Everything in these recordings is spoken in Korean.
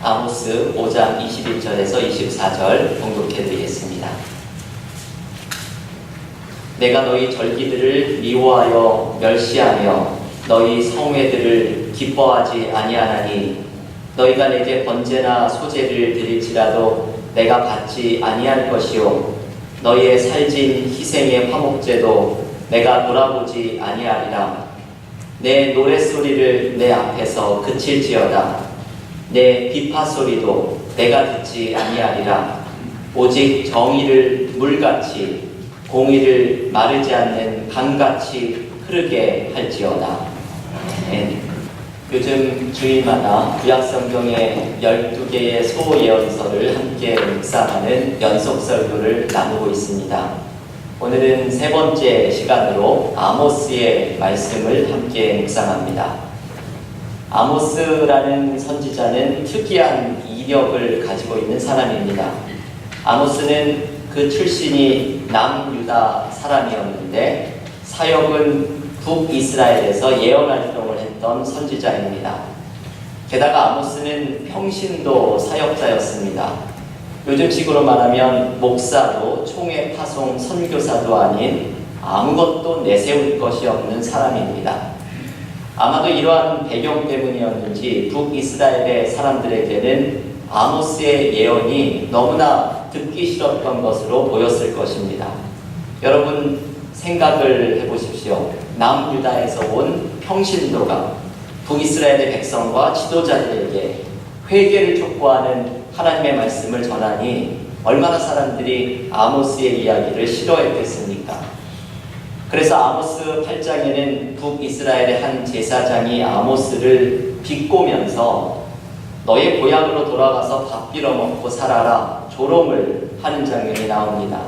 아모스 5장 21절에서 24절 봉독해 드리겠습니다. 내가 너희 절기들을 미워하여 멸시하며 너희 성회들을 기뻐하지 아니하나니 너희가 내게 번제나 소제를 드릴지라도 내가 받지 아니할 것이요 너희의 살진 희생의 화목제도 내가 돌아보지 아니하리라. 내 노랫소리를 내 앞에서 그칠지어다. 내 비파소리도 내가 듣지 아니하리라. 오직 정의를 물같이 공의를 마르지 않는 강같이 흐르게 할지어다. 요즘 주일마다 구약성경의 12개의 소예언서를 함께 묵상하는 연속설교를 나누고 있습니다. 오늘은 세 번째 시간으로 아모스의 말씀을 함께 묵상합니다. 아모스라는 선지자는 특이한 이력을 가지고 있는 사람입니다. 아모스는 그 출신이 남유다 사람이었는데 사역은 북이스라엘에서 예언 활동을 했던 선지자입니다. 게다가 아모스는 평신도 사역자였습니다. 요즘식으로 말하면 목사도 총회 파송 선교사도 아닌 아무것도 내세울 것이 없는 사람입니다. 아마도 이러한 배경 때문이었는지 북이스라엘의 사람들에게는 아모스의 예언이 너무나 듣기 싫었던 것으로 보였을 것입니다. 여러분 생각을 해보십시오. 남유다에서 온 평신도가 북이스라엘의 백성과 지도자들에게 회개를 촉구하는 하나님의 말씀을 전하니 얼마나 사람들이 아모스의 이야기를 싫어했겠습니까? 그래서 아모스 8장에는 북이스라엘의 한 제사장이 아모스를 비꼬면서 너의 고향으로 돌아가서 밥 빌어먹고 살아라 조롱을 하는 장면이 나옵니다.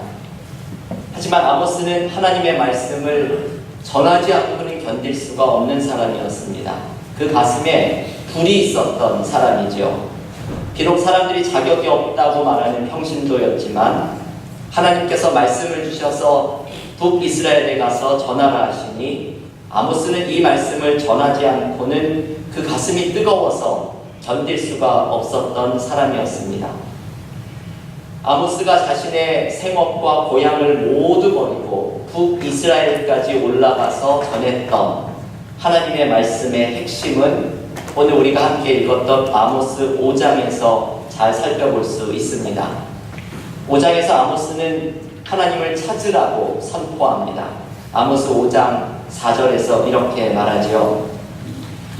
하지만 아모스는 하나님의 말씀을 전하지 않고는 견딜 수가 없는 사람이었습니다. 그 가슴에 불이 있었던 사람이죠. 비록 사람들이 자격이 없다고 말하는 평신도였지만 하나님께서 말씀을 주셔서 북이스라엘에 가서 전하라 하시니 아모스는 이 말씀을 전하지 않고는 그 가슴이 뜨거워서 견딜 수가 없었던 사람이었습니다. 아모스가 자신의 생업과 고향을 모두 버리고 북이스라엘까지 올라가서 전했던 하나님의 말씀의 핵심은 오늘 우리가 함께 읽었던 아모스 5장에서 잘 살펴볼 수 있습니다. 5장에서 아모스는 하나님을 찾으라고 선포합니다. 아모스 5장 4절에서 이렇게 말하지요.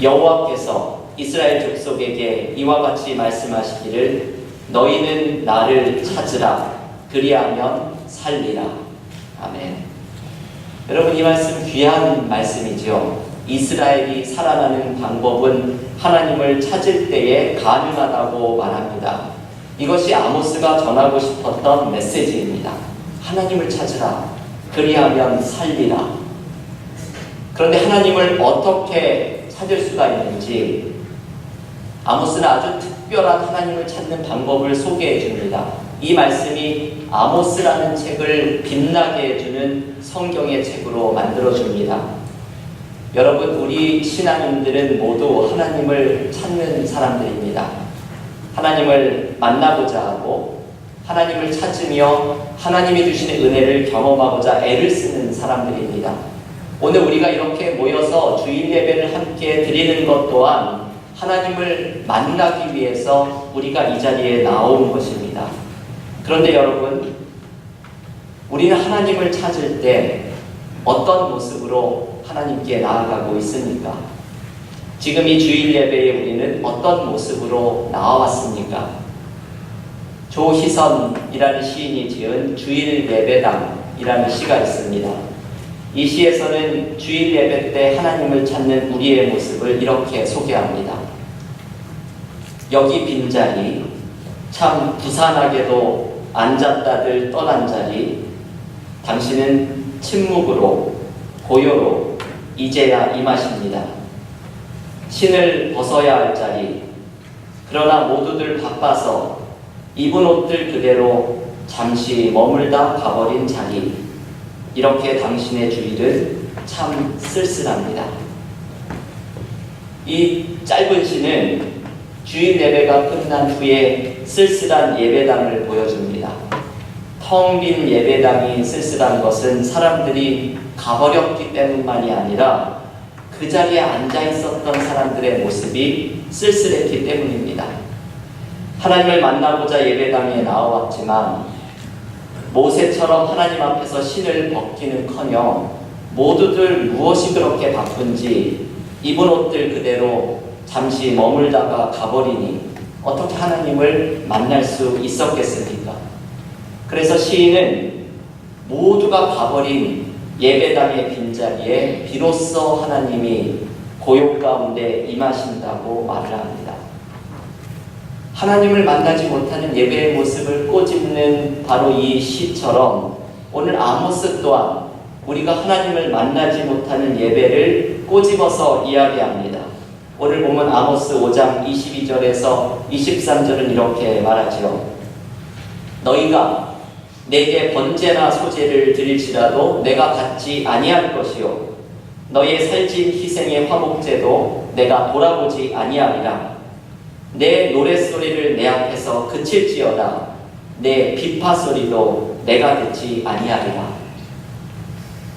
여호와께서 이스라엘 족속에게 이와 같이 말씀하시기를 너희는 나를 찾으라 그리하면 살리라. 아멘. 여러분 이 말씀 귀한 말씀이지요. 이스라엘이 살아나는 방법은 하나님을 찾을 때에 가능하다고 말합니다. 이것이 아모스가 전하고 싶었던 메시지입니다. 하나님을 찾으라. 그리하면 살리라. 그런데 하나님을 어떻게 찾을 수가 있는지 아모스는 아주 특별한 하나님을 찾는 방법을 소개해 줍니다. 이 말씀이 아모스라는 책을 빛나게 해주는 성경의 책으로 만들어줍니다. 여러분 우리 신앙인들은 모두 하나님을 찾는 사람들입니다. 하나님을 만나고자 하고 하나님을 찾으며 하나님이 주시는 은혜를 경험하고자 애를 쓰는 사람들입니다. 오늘 우리가 이렇게 모여서 주일 예배를 함께 드리는 것 또한 하나님을 만나기 위해서 우리가 이 자리에 나온 것입니다. 그런데 여러분 우리는 하나님을 찾을 때 어떤 모습으로 하나님께 나아가고 있습니까? 지금 이 주일 예배에 우리는 어떤 모습으로 나와왔습니까? 조희선이라는 시인이 지은 주일 예배당이라는 시가 있습니다. 이 시에서는 주일 예배 때 하나님을 찾는 우리의 모습을 이렇게 소개합니다. 여기 빈자리, 참 부산하게도 앉았다들 떠난 자리, 당신은 침묵으로 고요로 이제야 임하십니다. 신을 벗어야 할 자리, 그러나 모두들 바빠서 입은 옷들 그대로 잠시 머물다 가버린 자리, 이렇게 당신의 주일은 참 쓸쓸합니다. 이 짧은 시는 주일 예배가 끝난 후에 쓸쓸한 예배당을 보여줍니다. 텅 빈 예배당이 쓸쓸한 것은 사람들이 가버렸기 때문만이 아니라 그 자리에 앉아 있었던 사람들의 모습이 쓸쓸했기 때문입니다. 하나님을 만나고자 예배당에 나와왔지만 모세처럼 하나님 앞에서 신을 벗기는커녕 모두들 무엇이 그렇게 바쁜지 입은 옷들 그대로 잠시 머물다가 가버리니 어떻게 하나님을 만날 수 있었겠습니까? 그래서 시인은 모두가 가버린 예배당의 빈자리에 비로소 하나님이 고요 가운데 임하신다고 말을 합니다. 하나님을 만나지 못하는 예배의 모습을 꼬집는 바로 이 시처럼 오늘 아모스 또한 우리가 하나님을 만나지 못하는 예배를 꼬집어서 이야기합니다. 오늘 보면 아모스 5장 22절에서 23절은 이렇게 말하지요. 너희가 내게 번제나 소제를 드릴지라도 내가 받지 아니할 것이요 너희의 살진 희생의 화목제도 내가 돌아보지 아니하리라. 내 노랫소리를 내 앞에서 그칠지어다. 내 비파소리도 내가 듣지 아니하리라.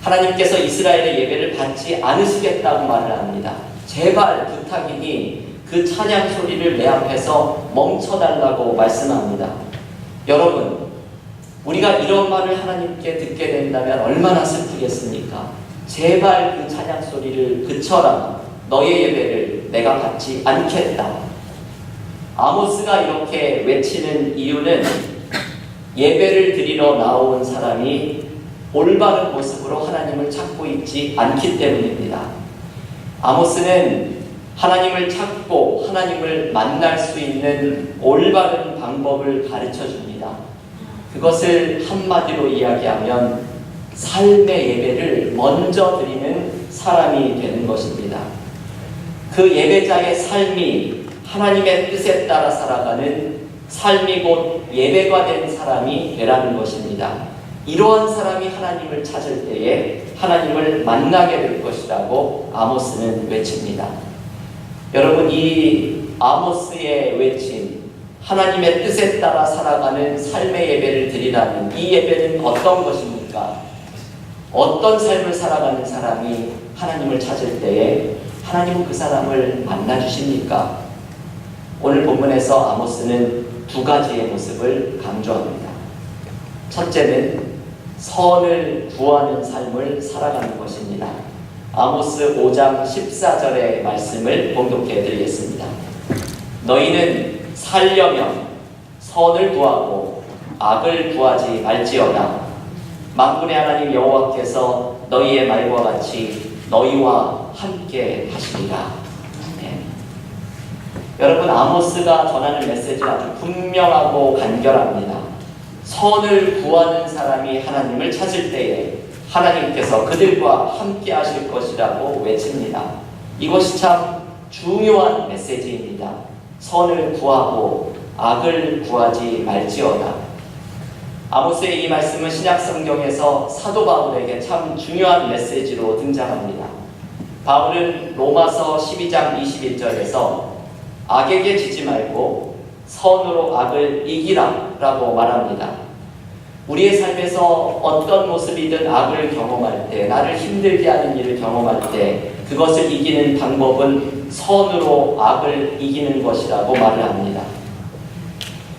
하나님께서 이스라엘의 예배를 받지 않으시겠다고 말을 합니다. 제발 부탁이니 그 찬양 소리를 내 앞에서 멈춰달라고 말씀합니다. 여러분, 우리가 이런 말을 하나님께 듣게 된다면 얼마나 슬프겠습니까? 제발 그 찬양 소리를 그쳐라. 너의 예배를 내가 받지 않겠다. 아모스가 이렇게 외치는 이유는 예배를 드리러 나온 사람이 올바른 모습으로 하나님을 찾고 있지 않기 때문입니다. 아모스는 하나님을 찾고 하나님을 만날 수 있는 올바른 방법을 가르쳐 줍니다. 그것을 한마디로 이야기하면 삶의 예배를 먼저 드리는 사람이 되는 것입니다. 그 예배자의 삶이 하나님의 뜻에 따라 살아가는 삶이 곧 예배가 된 사람이 되라는 것입니다. 이러한 사람이 하나님을 찾을 때에 하나님을 만나게 될 것이라고 아모스는 외칩니다. 여러분, 이 아모스의 외침, 하나님의 뜻에 따라 살아가는 삶의 예배를 드리라는 이 예배는 어떤 것입니까? 어떤 삶을 살아가는 사람이 하나님을 찾을 때에 하나님은 그 사람을 만나주십니까? 오늘 본문에서 아모스는 두 가지의 모습을 강조합니다. 첫째는 선을 구하는 삶을 살아가는 것입니다. 아모스 5장 14절의 말씀을 봉독해 드리겠습니다. 너희는 살려면 선을 구하고 악을 구하지 말지어다. 만군의 하나님 여호와께서 너희의 말과 같이 너희와 함께 하시리라. 네. 여러분, 아모스가 전하는 메시지가 아주 분명하고 간결합니다. 선을 구하는 사람이 하나님을 찾을 때에 하나님께서 그들과 함께 하실 것이라고 외칩니다. 이것이 참 중요한 메시지입니다. 선을 구하고 악을 구하지 말지어다. 아모스의 이 말씀은 신약 성경에서 사도 바울에게 참 중요한 메시지로 등장합니다. 바울은 로마서 12장 21절에서 악에게 지지 말고 선으로 악을 이기라 라고 말합니다. 우리의 삶에서 어떤 모습이든 악을 경험할 때, 나를 힘들게 하는 일을 경험할 때 그것을 이기는 방법은 선으로 악을 이기는 것이라고 말을 합니다.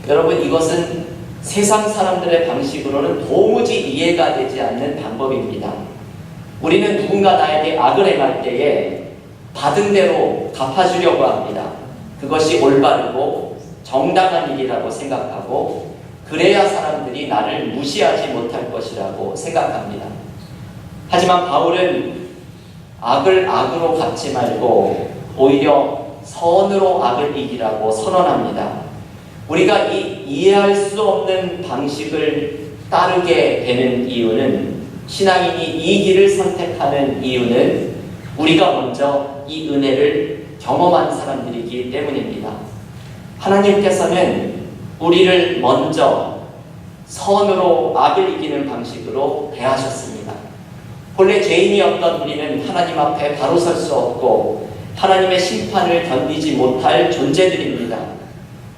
여러분, 이것은 세상 사람들의 방식으로는 도무지 이해가 되지 않는 방법입니다. 우리는 누군가 나에게 악을 행할 때에 받은 대로 갚아주려고 합니다. 그것이 올바르고 정당한 일이라고 생각하고 그래야 사람들이 나를 무시하지 못할 것이라고 생각합니다. 하지만 바울은 악을 악으로 갚지 말고 오히려 선으로 악을 이기라고 선언합니다. 우리가 이 이해할 수 없는 방식을 따르게 되는 이유는, 신앙인이 이 길을 선택하는 이유는 우리가 먼저 이 은혜를 경험한 사람들이기 때문입니다. 하나님께서는 우리를 먼저 선으로 악을 이기는 방식으로 대하셨습니다. 본래 죄인이었던 우리는 하나님 앞에 바로 설 수 없고 하나님의 심판을 견디지 못할 존재들입니다.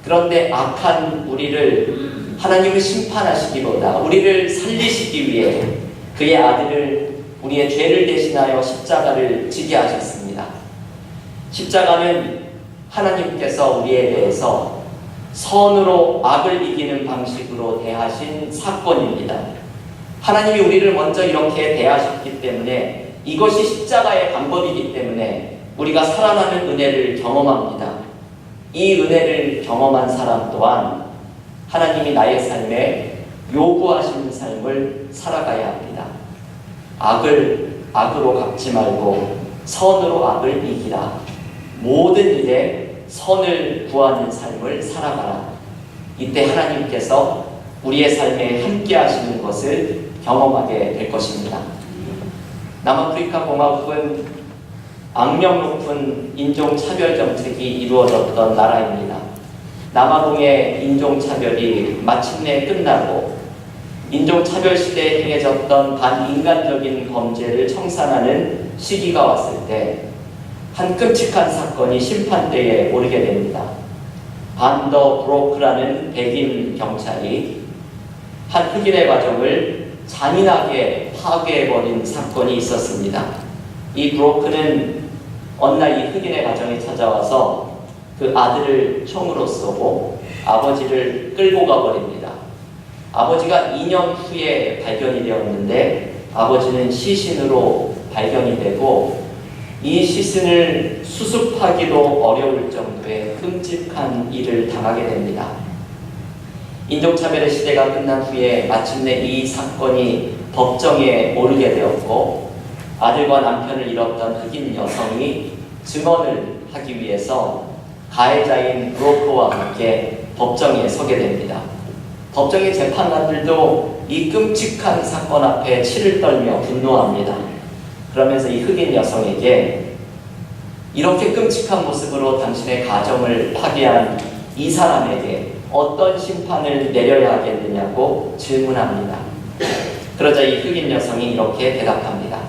그런데 악한 우리를 하나님을 심판하시기보다 우리를 살리시기 위해 그의 아들을 우리의 죄를 대신하여 십자가를 지게 하셨습니다. 십자가는 하나님께서 우리에 대해서 선으로 악을 이기는 방식으로 대하신 사건입니다. 하나님이 우리를 먼저 이렇게 대하셨기 때문에 이것이 십자가의 방법이기 때문에 우리가 살아나는 은혜를 경험합니다. 이 은혜를 경험한 사람 또한 하나님이 나의 삶에 요구하시는 삶을 살아가야 합니다. 악을 악으로 갚지 말고 선으로 악을 이기라. 모든 일에 선을 구하는 삶을 살아가라. 이때 하나님께서 우리의 삶에 함께 하시는 것을 경험하게 될 것입니다. 남아프리카 공화국은 악명 높은 인종차별 정책이 이루어졌던 나라입니다. 남아공의 인종차별이 마침내 끝나고 인종차별 시대에 행해졌던 반인간적인 범죄를 청산하는 시기가 왔을 때 한 끔찍한 사건이 심판대에 오르게 됩니다. 반더 브로크라는 백인 경찰이 한 흑인의 가정을 잔인하게 파괴해버린 사건이 있었습니다. 이 브로크는 어느 날 이 흑인의 가정에 찾아와서 그 아들을 총으로 쏘고 아버지를 끌고 가버립니다. 아버지가 2년 후에 발견이 되었는데 아버지는 시신으로 발견이 되고 이 시신을 수습하기도 어려울 정도의 끔찍한 일을 당하게 됩니다. 인종차별의 시대가 끝난 후에 마침내 이 사건이 법정에 오르게 되었고 아들과 남편을 잃었던 흑인 여성이 증언을 하기 위해서 가해자인 브로커와 함께 법정에 서게 됩니다. 법정의 재판관들도 이 끔찍한 사건 앞에 치를 떨며 분노합니다. 그러면서 이 흑인 여성에게 이렇게 끔찍한 모습으로 당신의 가정을 파괴한 이 사람에게 어떤 심판을 내려야 하겠느냐고 질문합니다. 그러자 이 흑인 여성이 이렇게 대답합니다.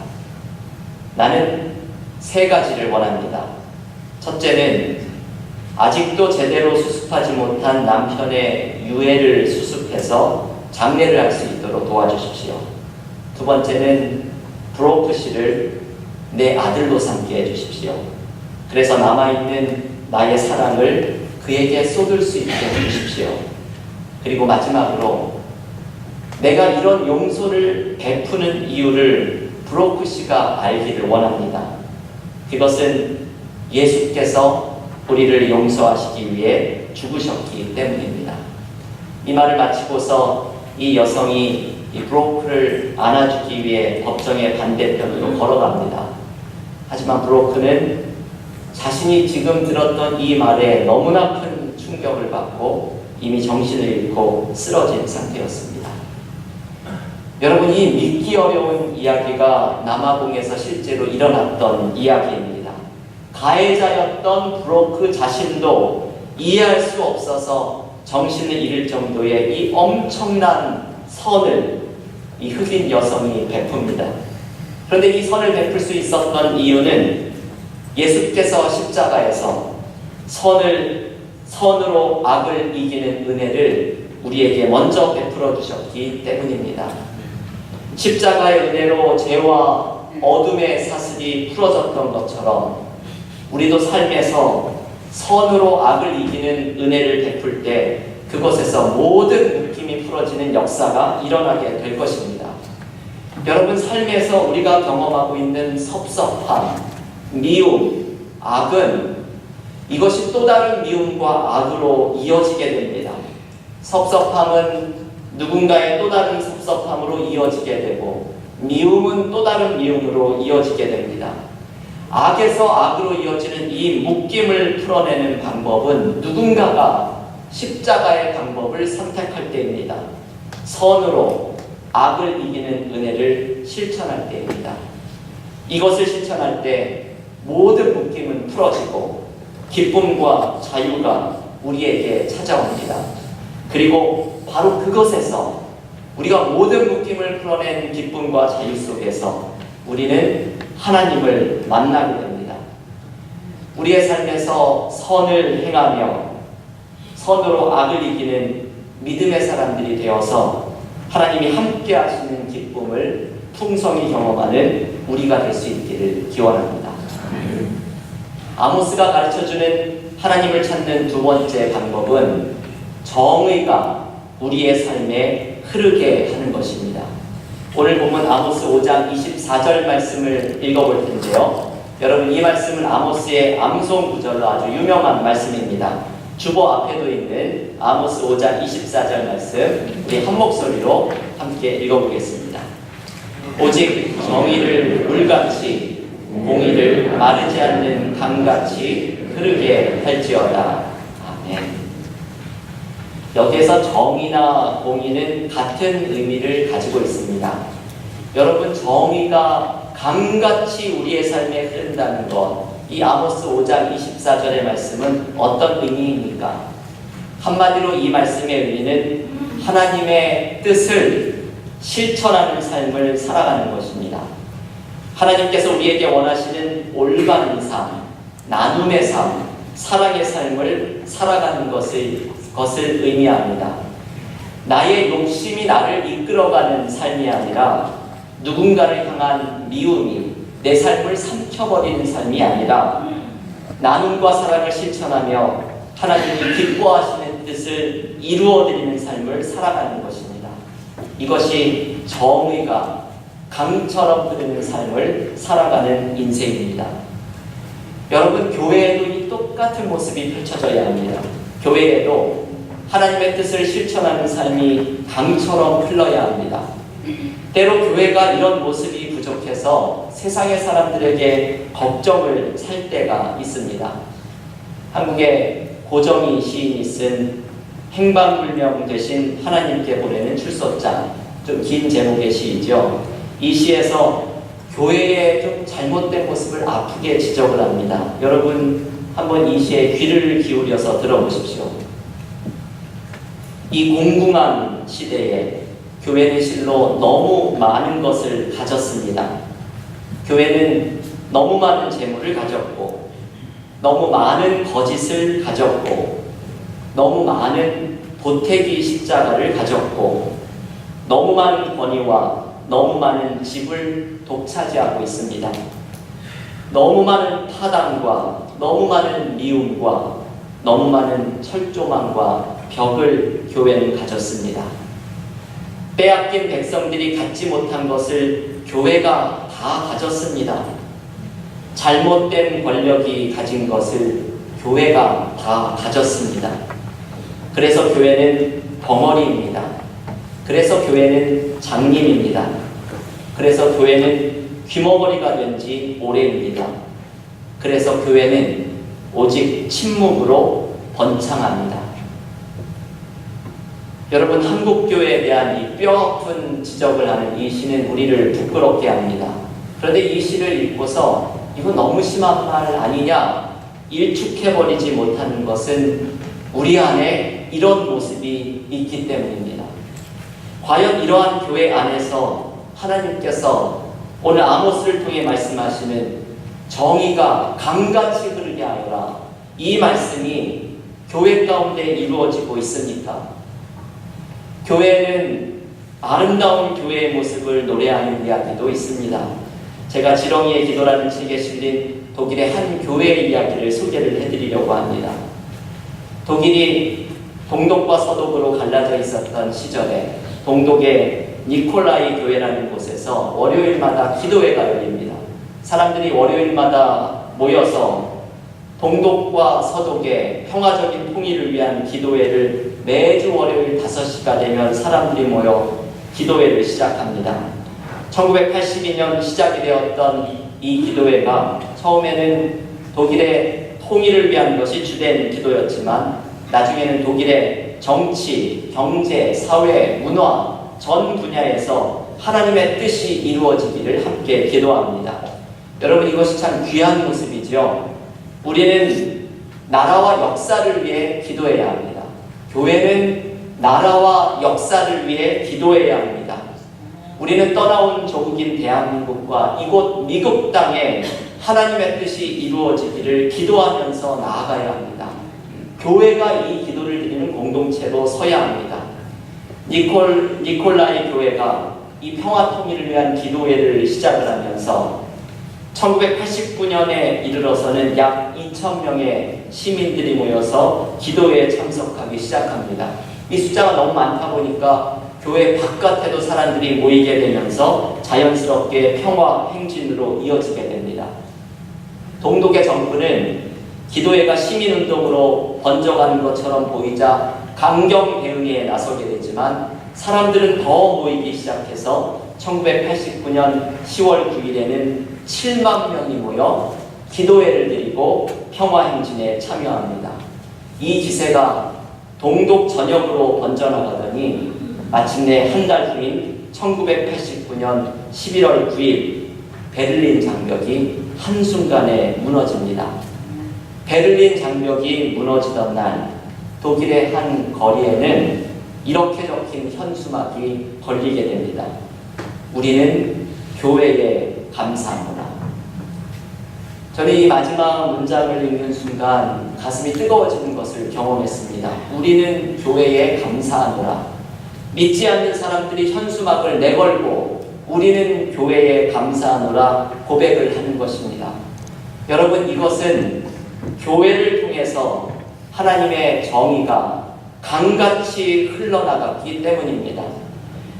나는 3가지를 원합니다. 첫째는 아직도 제대로 수습하지 못한 남편의 유해를 수습해서 장례를 할 수 있도록 도와주십시오. 두 번째는 브로크 씨를 내 아들로 삼게 해주십시오. 그래서 남아있는 나의 사랑을 그에게 쏟을 수 있게 해주십시오. 그리고 마지막으로 내가 이런 용서를 베푸는 이유를 브로크 씨가 알기를 원합니다. 그것은 예수께서 우리를 용서하시기 위해 죽으셨기 때문입니다. 이 말을 마치고서 이 여성이 이 브로크를 안아주기 위해 법정의 반대편으로 걸어갑니다. 하지만 브로크는 자신이 지금 들었던 이 말에 너무나 큰 충격을 받고 이미 정신을 잃고 쓰러진 상태였습니다. 여러분, 이 믿기 어려운 이야기가 남아공에서 실제로 일어났던 이야기입니다. 가해자였던 브로크 자신도 이해할 수 없어서 정신을 잃을 정도의 이 엄청난 선을 이 흑인 여성이 베풉니다. 그런데 이 선을 베풀 수 있었던 이유는 예수께서 십자가에서 선으로 악을 이기는 은혜를 우리에게 먼저 베풀어 주셨기 때문입니다. 십자가의 은혜로 죄와 어둠의 사슬이 풀어졌던 것처럼 우리도 삶에서 선으로 악을 이기는 은혜를 베풀 때 그것에서 모든 묶임이 풀어지는 역사가 일어나게 될 것입니다. 여러분, 삶에서 우리가 경험하고 있는 섭섭함, 미움, 악은 이것이 또 다른 미움과 악으로 이어지게 됩니다. 섭섭함은 누군가의 또 다른 섭섭함으로 이어지게 되고 미움은 또 다른 미움으로 이어지게 됩니다. 악에서 악으로 이어지는 이 묶임을 풀어내는 방법은 누군가가 십자가의 방법을 선택할 때입니다. 선으로 악을 이기는 은혜를 실천할 때입니다. 이것을 실천할 때 모든 묶임은 풀어지고 기쁨과 자유가 우리에게 찾아옵니다. 그리고 바로 그것에서 우리가 모든 묶임을 풀어낸 기쁨과 자유 속에서 우리는 하나님을 만나게 됩니다. 우리의 삶에서 선을 행하며 선으로 악을 이기는 믿음의 사람들이 되어서 하나님이 함께 하시는 기쁨을 풍성히 경험하는 우리가 될 수 있기를 기원합니다. 아모스가 가르쳐주는 하나님을 찾는 두 번째 방법은 정의가 우리의 삶에 흐르게 하는 것입니다. 오늘 본문 아모스 5장 24절 말씀을 읽어볼 텐데요. 여러분, 이 말씀은 아모스의 암송 구절로 아주 유명한 말씀입니다. 주보 앞에도 있는 아모스 5장 24절 말씀, 우리 한 목소리로 함께 읽어보겠습니다. 오직 정의를 물같이, 공의를 마르지 않는 강같이 흐르게 할지어다. 아멘. 여기에서 정의나 공의는 같은 의미를 가지고 있습니다. 여러분, 정의가 강같이 우리의 삶에 흐른다는 것, 이 아모스 5장 24절의 말씀은 어떤 의미입니까? 한마디로 이 말씀의 의미는 하나님의 뜻을 실천하는 삶을 살아가는 것입니다. 하나님께서 우리에게 원하시는 올바른 삶, 나눔의 삶, 사랑의 삶을 살아가는 것을 의미합니다. 나의 욕심이 나를 이끌어가는 삶이 아니라 누군가를 향한 미움이 내 삶을 삼켜버리는 삶이 아니라 나눔과 사랑을 실천하며 하나님이 기뻐하시는 뜻을 이루어드리는 삶을 살아가는 것입니다. 이것이 정의가 강처럼 흐르는 삶을 살아가는 인생입니다. 여러분, 교회에도 이 똑같은 모습이 펼쳐져야 합니다. 교회에도 하나님의 뜻을 실천하는 삶이 강처럼 흘러야 합니다. 때로 교회가 이런 모습이 부족해서 세상의 사람들에게 걱정을 살 때가 있습니다. 한국의 고정희 시인이 쓴 행방불명 되신 하나님께 보내는 출소장, 좀 긴 제목의 시이죠. 이 시에서 교회의 좀 잘못된 모습을 아프게 지적을 합니다. 여러분, 한번 이 시에 귀를 기울여서 들어보십시오. 이 공궁한 시대에 교회는 실로 너무 많은 것을 가졌습니다. 교회는 너무 많은 재물을 가졌고, 너무 많은 거짓을 가졌고, 너무 많은 보태기 십자가를 가졌고, 너무 많은 권위와 너무 많은 집을 독차지하고 있습니다. 너무 많은 파당과 너무 많은 미움과 너무 많은 철조망과 벽을 교회는 가졌습니다. 빼앗긴 백성들이 갖지 못한 것을 교회가 다 가졌습니다. 잘못된 권력이 가진 것을 교회가 다 가졌습니다. 그래서 교회는 벙어리입니다. 그래서 교회는 장님입니다. 그래서 교회는 귀머거리가 된 지 오래입니다. 그래서 교회는 오직 침묵으로 번창합니다. 여러분, 한국교회에 대한 이 뼈아픈 지적을 하는 이 시는 우리를 부끄럽게 합니다. 그런데 이 시를 읽고서 이거 너무 심한 말 아니냐 일축해버리지 못하는 것은 우리 안에 이런 모습이 있기 때문입니다. 과연 이러한 교회 안에서 하나님께서 오늘 아모스를 통해 말씀하시는 정의가 강같이 흐르게 하여라, 이 말씀이 교회 가운데 이루어지고 있습니까? 교회는 아름다운 교회의 모습을 노래하는 이야기도 있습니다. 제가 지렁이의 기도라는 책에 실린 독일의 한 교회의 이야기를 소개를 해드리려고 합니다. 독일이 동독과 서독으로 갈라져 있었던 시절에 동독의 니콜라이 교회라는 곳에서 월요일마다 기도회가 열립니다. 사람들이 월요일마다 모여서 동독과 서독의 평화적인 통일을 위한 기도회를 매주 월요일 5시가 되면 사람들이 모여 기도회를 시작합니다. 1982년 시작이 되었던 이 기도회가 처음에는 독일의 통일을 위한 것이 주된 기도였지만 나중에는 독일의 정치, 경제, 사회, 문화 전 분야에서 하나님의 뜻이 이루어지기를 함께 기도합니다. 여러분, 이것이 참 귀한 모습이죠. 우리는 나라와 역사를 위해 기도해야 합니다. 교회는 나라와 역사를 위해 기도해야 합니다. 우리는 떠나온 조국인 대한민국과 이곳 미국 땅에 하나님의 뜻이 이루어지기를 기도하면서 나아가야 합니다. 교회가 이 기도를 드리는 공동체로 서야 합니다. 니콜라이 교회가 이 평화 통일을 위한 기도회를 시작을 하면서 1989년에 이르러서는 약 2,000명의 시민들이 모여서 기도회에 참석하기 시작합니다. 이 숫자가 너무 많다 보니까 교회 바깥에도 사람들이 모이게 되면서 자연스럽게 평화 행진으로 이어지게 됩니다. 동독의 정부는 기도회가 시민운동으로 번져가는 것처럼 보이자 강경 대응에 나서게 되지만 사람들은 더 모이기 시작해서 1989년 10월 9일에는 7만 명이 모여 기도회를 드리고 평화행진에 참여합니다. 이 기세가 동독 전역으로 번져나가더니 마침내 한 달 후인 1989년 11월 9일 베를린 장벽이 한순간에 무너집니다. 베를린 장벽이 무너지던 날 독일의 한 거리에는 이렇게 적힌 현수막이 걸리게 됩니다. 우리는 교회에 감사하노라. 저는 이 마지막 문장을 읽는 순간 가슴이 뜨거워지는 것을 경험했습니다. 우리는 교회에 감사하노라. 믿지 않는 사람들이 현수막을 내걸고 우리는 교회에 감사하노라 고백을 하는 것입니다. 여러분, 이것은 교회를 통해서 하나님의 정의가 강같이 흘러나갔기 때문입니다.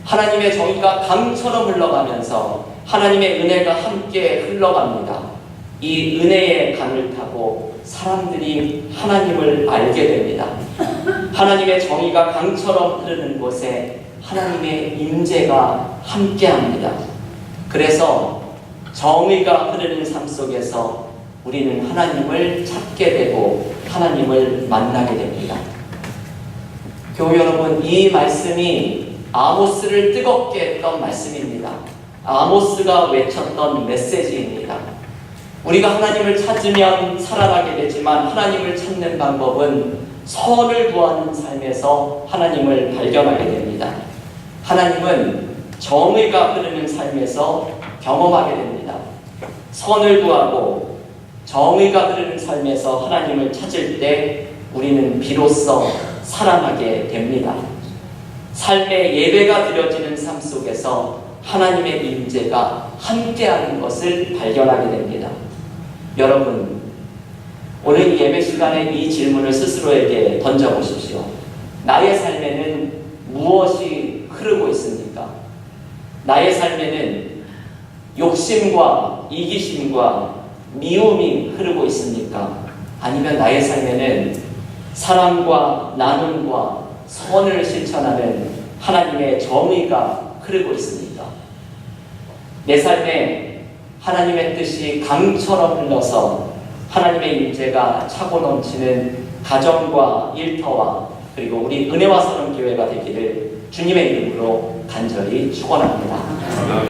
하나님의 정의가 강처럼 흘러가면서 하나님의 은혜가 함께 흘러갑니다. 이 은혜의 강을 타고 사람들이 하나님을 알게 됩니다. 하나님의 정의가 강처럼 흐르는 곳에 하나님의 임재가 함께합니다. 그래서 정의가 흐르는 삶 속에서 우리는 하나님을 찾게 되고 하나님을 만나게 됩니다. 교회 여러분, 이 말씀이 아모스를 뜨겁게 했던 말씀입니다. 아모스가 외쳤던 메시지입니다. 우리가 하나님을 찾으면 살아나게 되지만 하나님을 찾는 방법은 선을 구하는 삶에서 하나님을 발견하게 됩니다. 하나님은 정의가 흐르는 삶에서 경험하게 됩니다. 선을 구하고 정의가 흐르는 삶에서 하나님을 찾을 때 우리는 비로소 살아나게 됩니다. 삶의 예배가 드려지는 삶 속에서 하나님의 임재가 함께하는 것을 발견하게 됩니다. 여러분, 오늘 예배 시간에 이 질문을 스스로에게 던져보십시오. 나의 삶에는 무엇이 흐르고 있습니까? 나의 삶에는 욕심과 이기심과 미움이 흐르고 있습니까? 아니면 나의 삶에는 사랑과 나눔과 선을 실천하는 하나님의 정의가 흐르고 있습니까? 내 삶에 하나님의 뜻이 강처럼 흘러서 하나님의 임재가 차고 넘치는 가정과 일터와 그리고 우리 은혜와 사랑 교회가 되기를 주님의 이름으로 간절히 축원합니다.